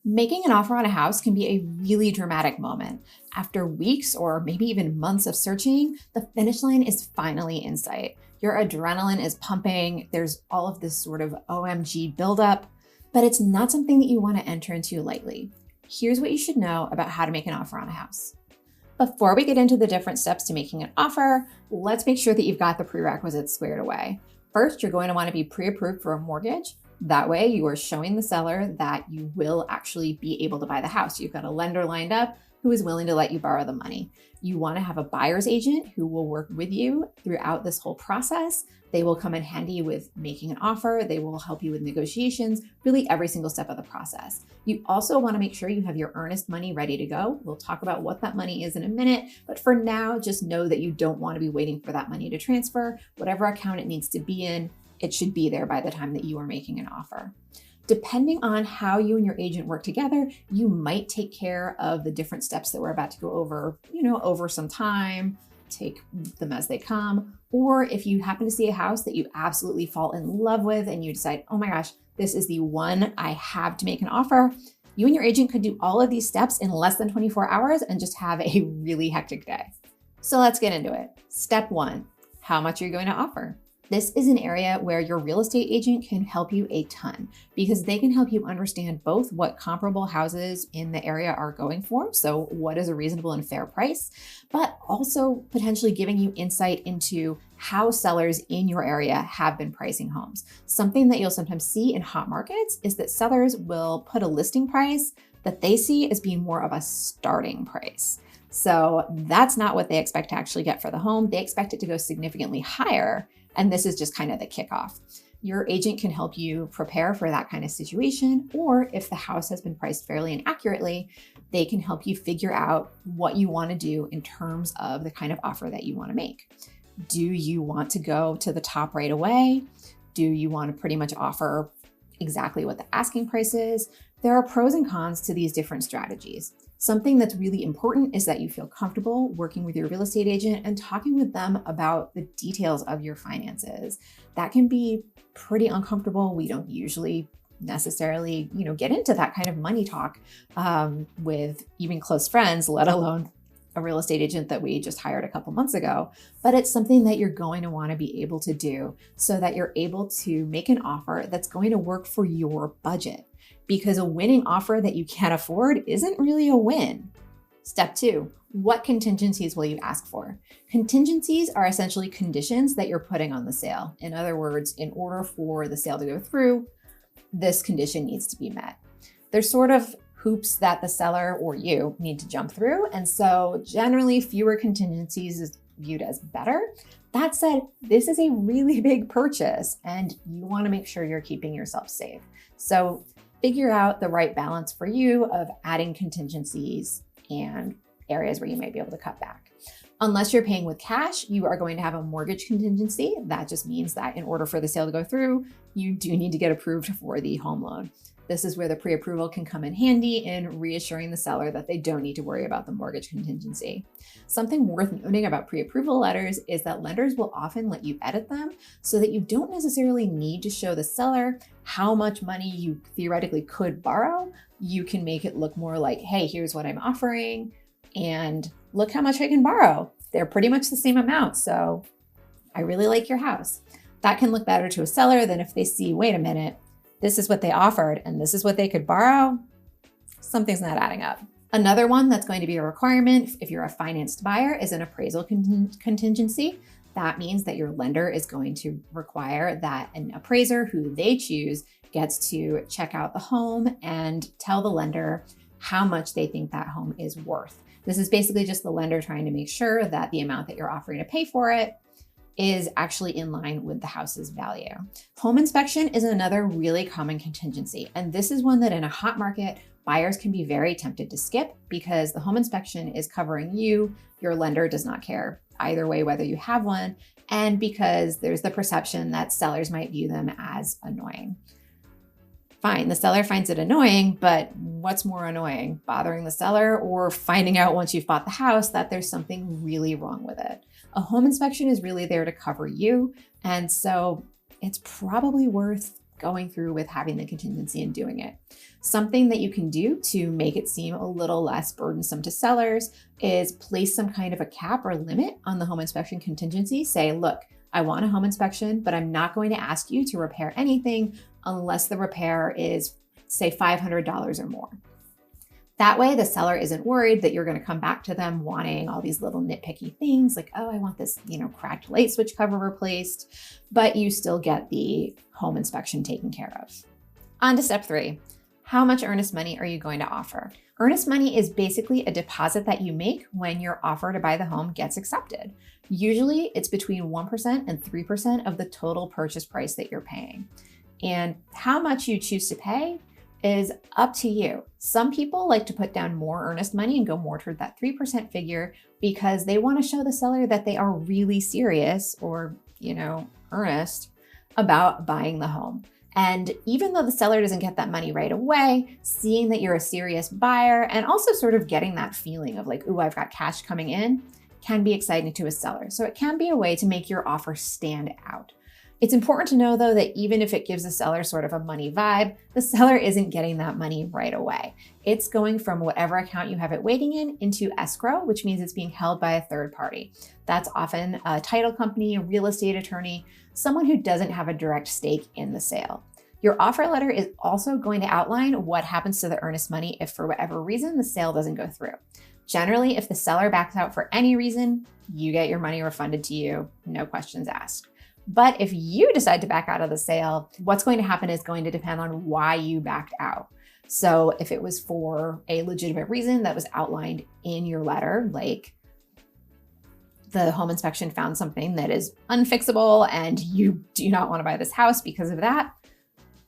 Making an offer on a house can be a really dramatic moment. After weeks or maybe even months of searching, the finish line is finally in sight. Your adrenaline is pumping. There's all of this sort of OMG buildup, but it's not something that you want to enter into lightly. Here's what you should know about how to make an offer on a house. Before we get into the different steps to making an offer, let's make sure that you've got the prerequisites squared away. First, you're going to want to be pre-approved for a mortgage. That way you are showing the seller that you will actually be able to buy the house. You've got a lender lined up who is willing to let you borrow the money. You want to have a buyer's agent who will work with you throughout this whole process. They will come in handy with making an offer. They will help you with negotiations, really every single step of the process. You also want to make sure you have your earnest money ready to go. We'll talk about what that money is in a minute, but for now, just know that you don't want to be waiting for that money to transfer. Whatever account it needs to be in, it should be there by the time that you are making an offer. Depending on how you and your agent work together, you might take care of the different steps that we're about to go over, over some time, take them as they come. Or if you happen to see a house that you absolutely fall in love with and you decide, oh my gosh, this is the one I have to make an offer, you and your agent could do all of these steps in less than 24 hours and just have a really hectic day. So let's get into it. Step one, how much are you going to offer? This is an area where your real estate agent can help you a ton because they can help you understand both what comparable houses in the area are going for, so what is a reasonable and fair price, but also potentially giving you insight into how sellers in your area have been pricing homes. Something that you'll sometimes see in hot markets is that sellers will put a listing price that they see as being more of a starting price. So that's not what they expect to actually get for the home. They expect it to go significantly higher. And this is just kind of the kickoff. Your agent can help you prepare for that kind of situation, or if the house has been priced fairly and accurately, they can help you figure out what you want to do in terms of the kind of offer that you want to make. Do you want to go to the top right away? Do you want to pretty much offer exactly what the asking price is? There are pros and cons to these different strategies. Something that's really important is that you feel comfortable working with your real estate agent and talking with them about the details of your finances. That can be pretty uncomfortable. We don't usually necessarily, get into that kind of money talk with even close friends, let alone a real estate agent that we just hired a couple months ago. But it's something that you're going to want to be able to do so that you're able to make an offer that's going to work for your budget. Because a winning offer that you can't afford isn't really a win. Step two, what contingencies will you ask for? Contingencies are essentially conditions that you're putting on the sale. In other words, in order for the sale to go through, this condition needs to be met. There's sort of hoops that the seller or you need to jump through. And so generally fewer contingencies is viewed as better. That said, this is a really big purchase and you want to make sure you're keeping yourself safe. So figure out the right balance for you of adding contingencies and areas where you might be able to cut back. Unless you're paying with cash, you are going to have a mortgage contingency. That just means that in order for the sale to go through, you do need to get approved for the home loan. This is where the pre-approval can come in handy in reassuring the seller that they don't need to worry about the mortgage contingency. Something worth noting about pre-approval letters is that lenders will often let you edit them so that you don't necessarily need to show the seller how much money you theoretically could borrow. You can make it look more like, hey, here's what I'm offering and look how much I can borrow. They're pretty much the same amount, so I really like your house. That can look better to a seller than if they see, wait a minute, this is what they offered and this is what they could borrow. Something's not adding up. Another one that's going to be a requirement if you're a financed buyer is an appraisal contingency. That means that your lender is going to require that an appraiser who they choose gets to check out the home and tell the lender how much they think that home is worth. This is basically just the lender trying to make sure that the amount that you're offering to pay for it is actually in line with the house's value. Home inspection is another really common contingency. And this is one that in a hot market, buyers can be very tempted to skip because the home inspection is covering you. Your lender does not care either way whether you have one, and because there's the perception that sellers might view them as annoying. Fine, the seller finds it annoying, but what's more annoying, bothering the seller or finding out once you've bought the house that there's something really wrong with it? A home inspection is really there to cover you, and so it's probably worth going through with having the contingency and doing it. Something that you can do to make it seem a little less burdensome to sellers is place some kind of a cap or limit on the home inspection contingency. Say, look, I want a home inspection, but I'm not going to ask you to repair anything unless the repair is, say, $500 or more. That way, the seller isn't worried that you're going to come back to them wanting all these little nitpicky things like, oh, I want this, cracked light switch cover replaced, but you still get the home inspection taken care of. On to step 3. How much earnest money are you going to offer? Earnest money is basically a deposit that you make when your offer to buy the home gets accepted. Usually, it's between 1% and 3% of the total purchase price that you're paying. And how much you choose to pay is up to you. Some people like to put down more earnest money and go more toward that 3% figure because they want to show the seller that they are really serious or, earnest about buying the home. And even though the seller doesn't get that money right away, seeing that you're a serious buyer and also sort of getting that feeling of like, ooh, I've got cash coming in can be exciting to a seller. So it can be a way to make your offer stand out. It's important to know, though, that even if it gives the seller sort of a money vibe, the seller isn't getting that money right away. It's going from whatever account you have it waiting in into escrow, which means it's being held by a third party. That's often a title company, a real estate attorney, someone who doesn't have a direct stake in the sale. Your offer letter is also going to outline what happens to the earnest money if for whatever reason the sale doesn't go through. Generally, if the seller backs out for any reason, you get your money refunded to you, no questions asked. But if you decide to back out of the sale, what's going to happen is going to depend on why you backed out. So if it was for a legitimate reason that was outlined in your letter, like the home inspection found something that is unfixable and you do not want to buy this house because of that,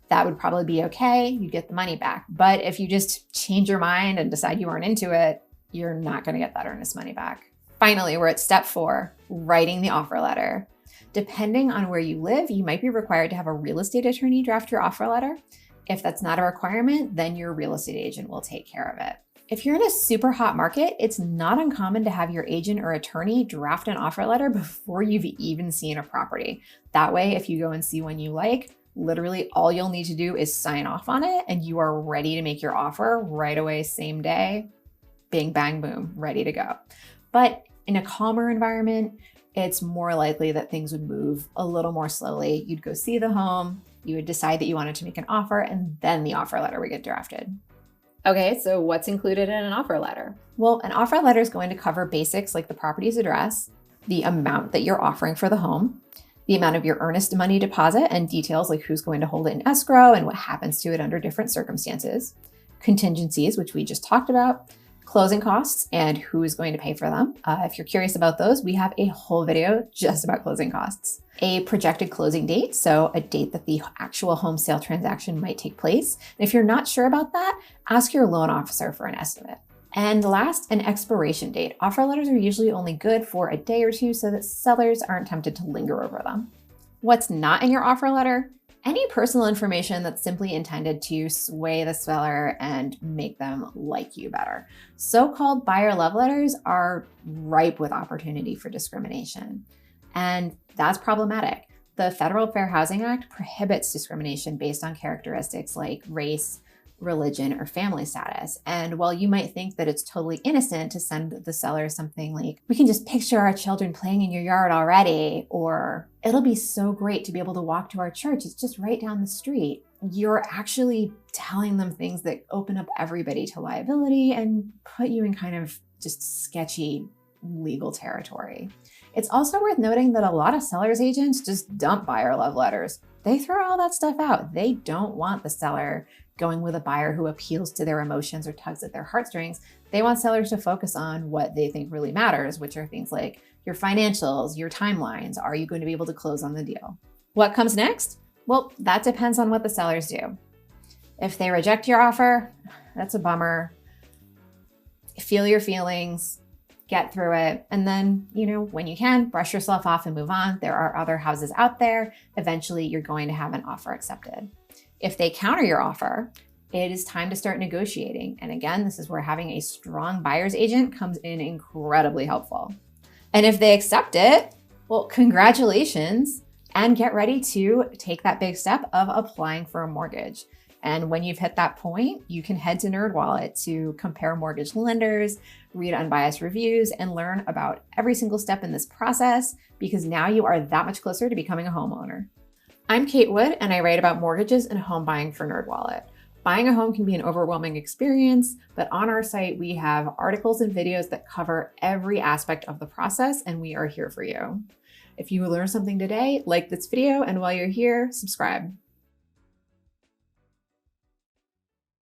that would probably be okay. You get the money back. But if you just change your mind and decide you aren't into it, you're not going to get that earnest money back. Finally, we're at step 4, writing the offer letter. Depending on where you live, you might be required to have a real estate attorney draft your offer letter. If that's not a requirement, then your real estate agent will take care of it. If you're in a super hot market, it's not uncommon to have your agent or attorney draft an offer letter before you've even seen a property. That way, if you go and see one you like, literally all you'll need to do is sign off on it and you are ready to make your offer right away, same day, bing, bang, boom, ready to go. But in a calmer environment, it's more likely that things would move a little more slowly. You'd go see the home, you would decide that you wanted to make an offer, and then the offer letter would get drafted. Okay, so what's included in an offer letter? Well, an offer letter is going to cover basics like the property's address, the amount that you're offering for the home, the amount of your earnest money deposit, and details like who's going to hold it in escrow and what happens to it under different circumstances, contingencies, which we just talked about, closing costs, and who is going to pay for them. If you're curious about those, we have a whole video just about closing costs. A projected closing date, so a date that the actual home sale transaction might take place. And if you're not sure about that, ask your loan officer for an estimate. And last, an expiration date. Offer letters are usually only good for a day or two so that sellers aren't tempted to linger over them. What's not in your offer letter? Any personal information that's simply intended to sway the seller and make them like you better. So-called buyer love letters are ripe with opportunity for discrimination. And that's problematic. The Federal Fair Housing Act prohibits discrimination based on characteristics like race, religion, or family status. And while you might think that it's totally innocent to send the seller something like, we can just picture our children playing in your yard already, or it'll be so great to be able to walk to our church, it's just right down the street, you're actually telling them things that open up everybody to liability and put you in kind of just sketchy legal territory. It's also worth noting that a lot of sellers agents just dump buyer love letters. They throw all that stuff out. They don't want the seller going with a buyer who appeals to their emotions or tugs at their heartstrings. They want sellers to focus on what they think really matters, which are things like your financials, your timelines. Are you going to be able to close on the deal? What comes next? Well, that depends on what the sellers do. If they reject your offer, that's a bummer. Feel your feelings, get through it. And then, when you can, brush yourself off and move on. There are other houses out there. Eventually, you're going to have an offer accepted. If they counter your offer, it is time to start negotiating. And again, this is where having a strong buyer's agent comes in incredibly helpful. And if they accept it, well, congratulations. and get ready to take that big step of applying for a mortgage. And when you've hit that point, you can head to NerdWallet to compare mortgage lenders, read unbiased reviews, and learn about every single step in this process, because now you are that much closer to becoming a homeowner. I'm Kate Wood, and I write about mortgages and home buying for NerdWallet. Buying a home can be an overwhelming experience, but on our site, we have articles and videos that cover every aspect of the process, and we are here for you. If you learned something today, like this video, and while you're here, subscribe.